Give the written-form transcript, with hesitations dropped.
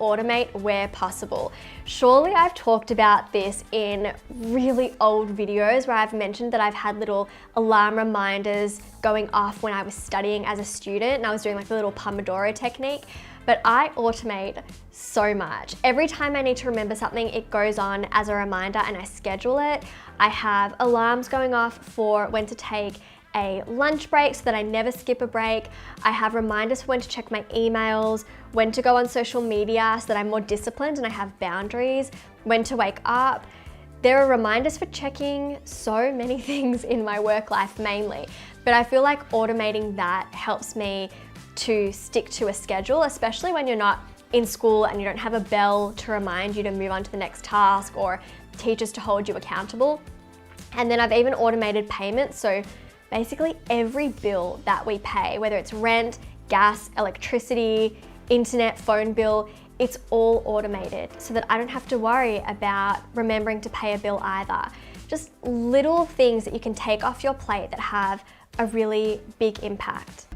automate where possible. Surely I've talked about this in really old videos where I've mentioned that I've had little alarm reminders going off when I was studying as a student and I was doing like the little Pomodoro technique. But I automate so much. Every time I need to remember something, it goes on as a reminder and I schedule it. I have alarms going off for when to take a lunch break so that I never skip a break. I have reminders for when to check my emails, when to go on social media so that I'm more disciplined and I have boundaries, when to wake up. There are reminders for checking so many things in my work life mainly, but I feel like automating that helps me to stick to a schedule, especially when you're not in school and you don't have a bell to remind you to move on to the next task or teachers to hold you accountable. And then I've even automated payments, so basically every bill that we pay, whether it's rent, gas, electricity, internet, phone bill, it's all automated so that I don't have to worry about remembering to pay a bill either. Just little things that you can take off your plate that have a really big impact.